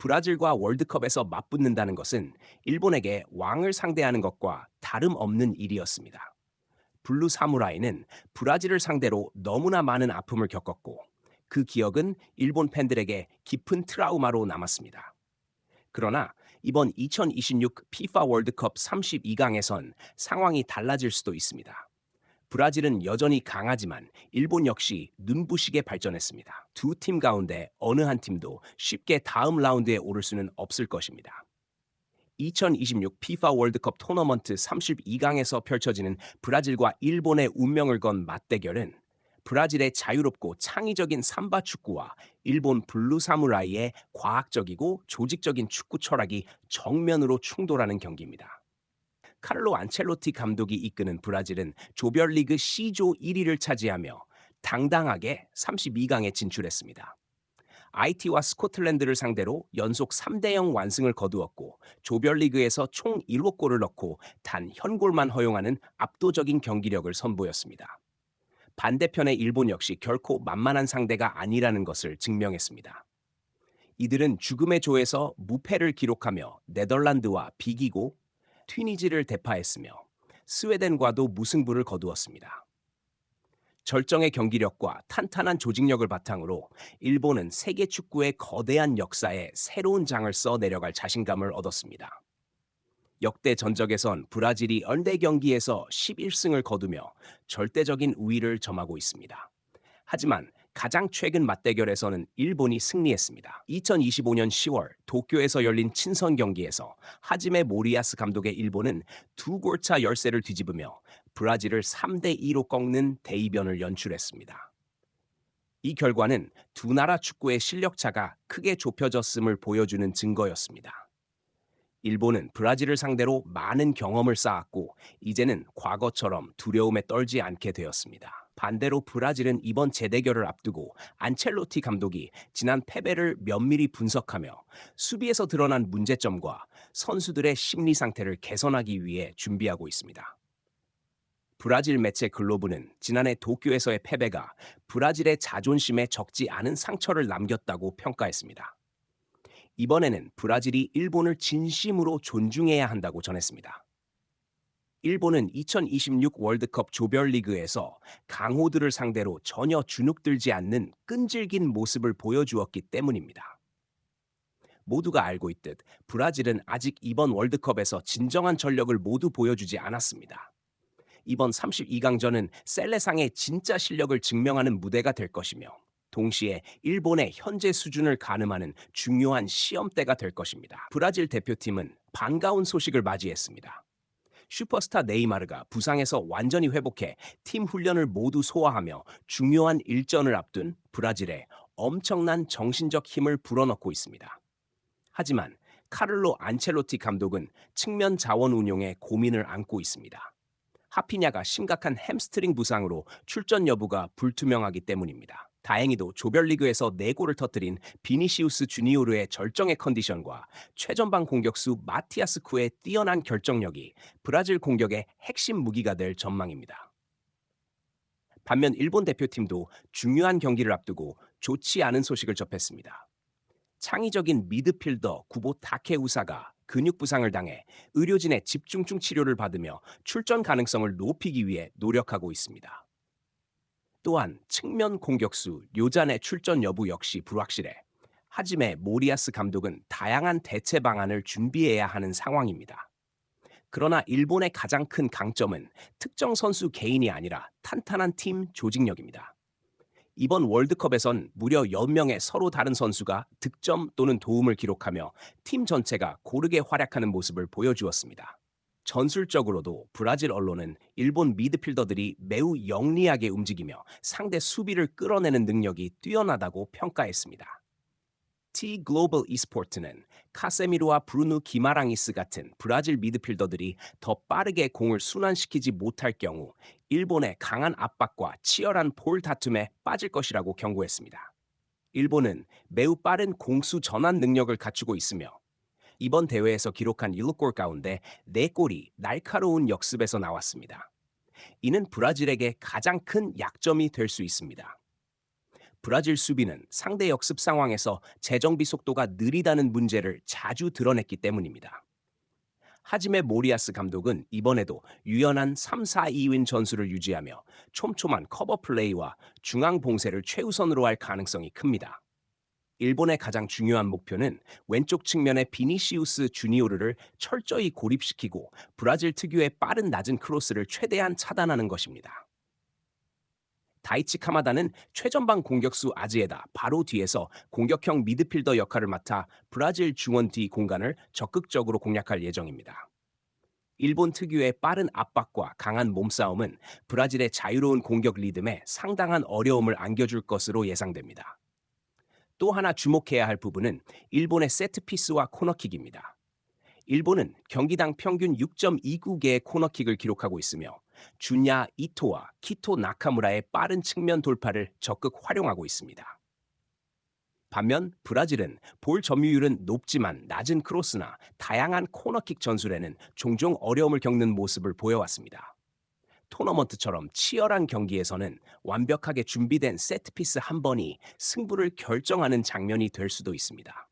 브라질과 월드컵에서 맞붙는다는 것은 일본에게 왕을 상대하는 것과 다름없는 일이었습니다. 블루 사무라이는 브라질을 상대로 너무나 많은 아픔을 겪었고 그 기억은 일본 팬들에게 깊은 트라우마로 남았습니다. 그러나 이번 2026 피파 월드컵 32강에선 상황이 달라질 수도 있습니다. 브라질은 여전히 강하지만 일본 역시 눈부시게 발전했습니다. 두 팀 가운데 어느 한 팀도 쉽게 다음 라운드에 오를 수는 없을 것입니다. 2026 피파 월드컵 토너먼트 32강에서 펼쳐지는 브라질과 일본의 운명을 건 맞대결은 브라질의 자유롭고 창의적인 삼바 축구와 일본 블루 사무라이의 과학적이고 조직적인 축구 철학이 정면으로 충돌하는 경기입니다. 카를로 안첼로티 감독이 이끄는 브라질은 조별리그 C조 1위를 차지하며 당당하게 32강에 진출했습니다. IT와 스코틀랜드를 상대로 연속 3대0 완승을 거두었고 조별리그에서 총 7골을 넣고 단 현골만 허용하는 압도적인 경기력을 선보였습니다. 반대편의 일본 역시 결코 만만한 상대가 아니라는 것을 증명했습니다. 이들은 죽음의 조에서 무패를 기록하며 네덜란드와 비기고 튀니지를 대파했으며 스웨덴과도 무승부를 거두었습니다. 절정의 경기력과 탄탄한 조직력을 바탕으로 일본은 세계 축구의 거대한 역사에 새로운 장을 써 내려갈 자신감을 얻었습니다. 역대 전적에선 브라질이 14경기에서 11승을 거두며 절대적인 우위를 점하고 있습니다. 하지만 가장 최근 맞대결에서는 일본이 승리했습니다. 2025년 10월 도쿄에서 열린 친선 경기에서 하지메 모리야스 감독의 일본은 두 골차 열세를 뒤집으며 브라질을 3대2로 꺾는 대이변을 연출했습니다. 이 결과는 두 나라 축구의 실력차가 크게 좁혀졌음을 보여주는 증거였습니다. 일본은 브라질을 상대로 많은 경험을 쌓았고 이제는 과거처럼 두려움에 떨지 않게 되었습니다. 반대로 브라질은 이번 재대결을 앞두고 안첼로티 감독이 지난 패배를 면밀히 분석하며 수비에서 드러난 문제점과 선수들의 심리 상태를 개선하기 위해 준비하고 있습니다. 브라질 매체 글로브는 지난해 도쿄에서의 패배가 브라질의 자존심에 적지 않은 상처를 남겼다고 평가했습니다. 이번에는 브라질이 일본을 진심으로 존중해야 한다고 전했습니다. 일본은 2026 월드컵 조별리그에서 강호들을 상대로 전혀 주눅들지 않는 끈질긴 모습을 보여주었기 때문입니다. 모두가 알고 있듯 브라질은 아직 이번 월드컵에서 진정한 전력을 모두 보여주지 않았습니다. 이번 32강전은 셀레상의 진짜 실력을 증명하는 무대가 될 것이며 동시에 일본의 현재 수준을 가늠하는 중요한 시험대가 될 것입니다. 브라질 대표팀은 반가운 소식을 맞이했습니다. 슈퍼스타 네이마르가 부상에서 완전히 회복해 팀 훈련을 모두 소화하며 중요한 일전을 앞둔 브라질에 엄청난 정신적 힘을 불어넣고 있습니다. 하지만 카를로 안첼로티 감독은 측면 자원 운용에 고민을 안고 있습니다. 하피냐가 심각한 햄스트링 부상으로 출전 여부가 불투명하기 때문입니다. 다행히도 조별리그에서 4골을 터뜨린 비니시우스 주니오르의 절정의 컨디션과 최전방 공격수 마티아스 쿠의 뛰어난 결정력이 브라질 공격의 핵심 무기가 될 전망입니다. 반면 일본 대표팀도 중요한 경기를 앞두고 좋지 않은 소식을 접했습니다. 창의적인 미드필더 구보 타케우사가 근육 부상을 당해 의료진의 집중충 치료를 받으며 출전 가능성을 높이기 위해 노력하고 있습니다. 또한 측면 공격수 료잔의 출전 여부 역시 불확실해 하지메 모리야스 감독은 다양한 대체 방안을 준비해야 하는 상황입니다. 그러나 일본의 가장 큰 강점은 특정 선수 개인이 아니라 탄탄한 팀 조직력입니다. 이번 월드컵에선 무려 10명의 서로 다른 선수가 득점 또는 도움을 기록하며 팀 전체가 고르게 활약하는 모습을 보여주었습니다. 전술적으로도 브라질 언론은 일본 미드필더들이 매우 영리하게 움직이며 상대 수비를 끌어내는 능력이 뛰어나다고 평가했습니다. T 글로벌 e스포츠는 카세미로와 브루누 기마랑이스 같은 브라질 미드필더들이 더 빠르게 공을 순환시키지 못할 경우 일본의 강한 압박과 치열한 볼 다툼에 빠질 것이라고 경고했습니다. 일본은 매우 빠른 공수 전환 능력을 갖추고 있으며 이번 대회에서 기록한 7골 가운데 4골이 날카로운 역습에서 나왔습니다. 이는 브라질에게 가장 큰 약점이 될 수 있습니다. 브라질 수비는 상대 역습 상황에서 재정비 속도가 느리다는 문제를 자주 드러냈기 때문입니다. 하지메 모리아스 감독은 이번에도 유연한 3-4-2윈 전술을 유지하며 촘촘한 커버 플레이와 중앙 봉쇄를 최우선으로 할 가능성이 큽니다. 일본의 가장 중요한 목표는 왼쪽 측면의 비니시우스 주니오르를 철저히 고립시키고 브라질 특유의 빠른 낮은 크로스를 최대한 차단하는 것입니다. 다이치 카마다는 최전방 공격수 아즈에다 바로 뒤에서 공격형 미드필더 역할을 맡아 브라질 중원 뒤 공간을 적극적으로 공략할 예정입니다. 일본 특유의 빠른 압박과 강한 몸싸움은 브라질의 자유로운 공격 리듬에 상당한 어려움을 안겨줄 것으로 예상됩니다. 또 하나 주목해야 할 부분은 일본의 세트피스와 코너킥입니다. 일본은 경기당 평균 6.29개의 코너킥을 기록하고 있으며 준야 이토와 키토 나카무라의 빠른 측면 돌파를 적극 활용하고 있습니다. 반면 브라질은 볼 점유율은 높지만 낮은 크로스나 다양한 코너킥 전술에는 종종 어려움을 겪는 모습을 보여왔습니다. 토너먼트처럼 치열한 경기에서는 완벽하게 준비된 세트피스 한 번이 승부를 결정하는 장면이 될 수도 있습니다.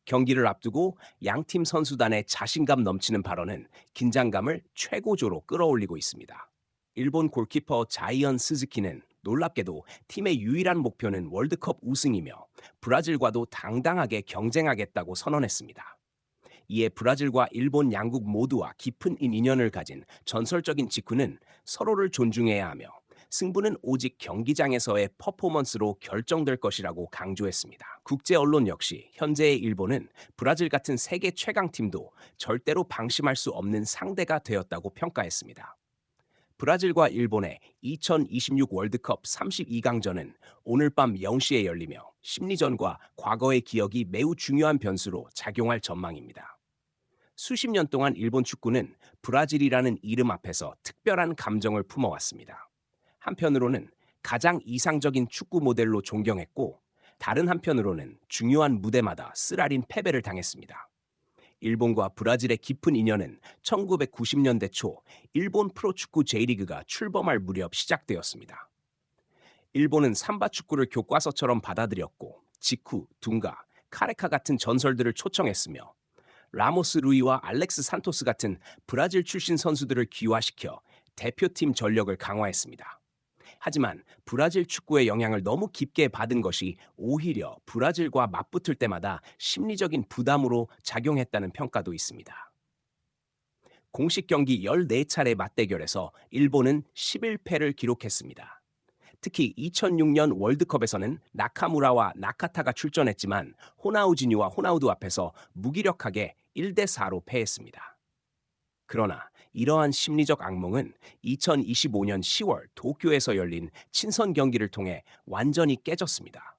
경기를 앞두고 양팀 선수단의 자신감 넘치는 발언은 긴장감을 최고조로 끌어올리고 있습니다. 일본 골키퍼 자이언 스즈키는 놀랍게도 팀의 유일한 목표는 월드컵 우승이며 브라질과도 당당하게 경쟁하겠다고 선언했습니다. 이에 브라질과 일본 양국 모두와 깊은 인연을 가진 전설적인 직후는 서로를 존중해야 하며 승부는 오직 경기장에서의 퍼포먼스로 결정될 것이라고 강조했습니다. 국제 언론 역시 현재의 일본은 브라질 같은 세계 최강팀도 절대로 방심할 수 없는 상대가 되었다고 평가했습니다. 브라질과 일본의 2026 월드컵 32강전은 오늘 밤 0시에 열리며 심리전과 과거의 기억이 매우 중요한 변수로 작용할 전망입니다. 수십 년 동안 일본 축구는 브라질이라는 이름 앞에서 특별한 감정을 품어왔습니다. 한편으로는 가장 이상적인 축구 모델로 존경했고 다른 한편으로는 중요한 무대마다 쓰라린 패배를 당했습니다. 일본과 브라질의 깊은 인연은 1990년대 초 일본 프로축구 J리그가 출범할 무렵 시작되었습니다. 일본은 삼바 축구를 교과서처럼 받아들였고 직후, 둥가, 카레카 같은 전설들을 초청했으며 라모스 루이와 알렉스 산토스 같은 브라질 출신 선수들을 귀화시켜 대표팀 전력을 강화했습니다. 하지만 브라질 축구의 영향을 너무 깊게 받은 것이 오히려 브라질과 맞붙을 때마다 심리적인 부담으로 작용했다는 평가도 있습니다. 공식 경기 14차례 맞대결에서 일본은 11패를 기록했습니다. 특히 2006년 월드컵에서는 나카무라와 나카타가 출전했지만 호나우지뉴와 호나우두 앞에서 무기력하게 1대4로 패했습니다. 그러나 이러한 심리적 악몽은 2025년 10월 도쿄에서 열린 친선 경기를 통해 완전히 깨졌습니다.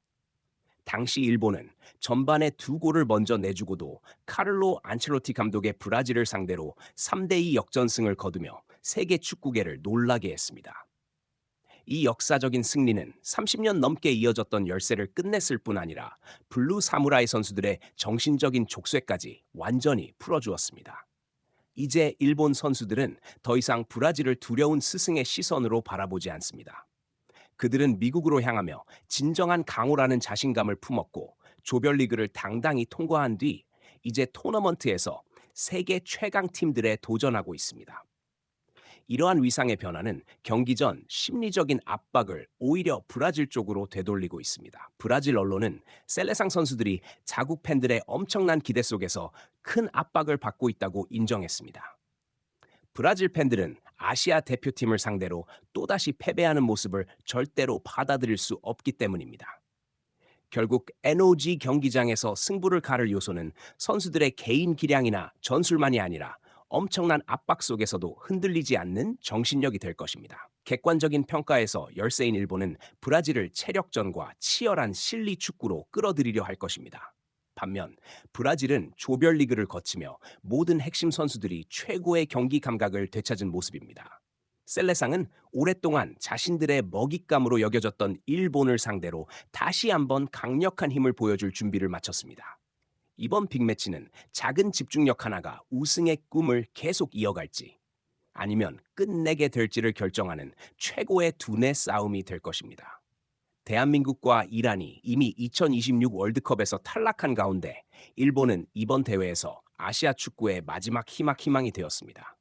당시 일본은 전반에 2골을 먼저 내주고도 카를로 안첼로티 감독의 브라질을 상대로 3대2 역전승을 거두며 세계 축구계를 놀라게 했습니다. 이 역사적인 승리는 30년 넘게 이어졌던 열세를 끝냈을 뿐 아니라 블루 사무라이 선수들의 정신적인 족쇄까지 완전히 풀어주었습니다. 이제 일본 선수들은 더 이상 브라질을 두려운 스승의 시선으로 바라보지 않습니다. 그들은 미국으로 향하며 진정한 강호라는 자신감을 품었고 조별리그를 당당히 통과한 뒤 이제 토너먼트에서 세계 최강 팀들에 도전하고 있습니다. 이러한 위상의 변화는 경기 전 심리적인 압박을 오히려 브라질 쪽으로 되돌리고 있습니다. 브라질 언론은 셀레상 선수들이 자국 팬들의 엄청난 기대 속에서 큰 압박을 받고 있다고 인정했습니다. 브라질 팬들은 아시아 대표팀을 상대로 또다시 패배하는 모습을 절대로 받아들일 수 없기 때문입니다. 결국 NOG 경기장에서 승부를 가를 요소는 선수들의 개인 기량이나 전술만이 아니라 엄청난 압박 속에서도 흔들리지 않는 정신력이 될 것입니다. 객관적인 평가에서 열세인 일본은 브라질을 체력전과 치열한 실리 축구로 끌어들이려 할 것입니다. 반면 브라질은 조별리그를 거치며 모든 핵심 선수들이 최고의 경기 감각을 되찾은 모습입니다. 셀레상은 오랫동안 자신들의 먹잇감으로 여겨졌던 일본을 상대로 다시 한번 강력한 힘을 보여줄 준비를 마쳤습니다. 이번 빅매치는 작은 집중력 하나가 우승의 꿈을 계속 이어갈지 아니면 끝내게 될지를 결정하는 최고의 두뇌 싸움이 될 것입니다. 대한민국과 이란이 이미 2026 월드컵에서 탈락한 가운데 일본은 이번 대회에서 아시아 축구의 마지막 희망이 되었습니다.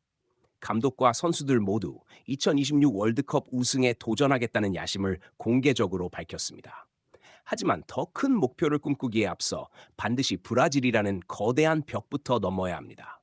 감독과 선수들 모두 2026 월드컵 우승에 도전하겠다는 야심을 공개적으로 밝혔습니다. 하지만 더 큰 목표를 꿈꾸기에 앞서 반드시 브라질이라는 거대한 벽부터 넘어야 합니다.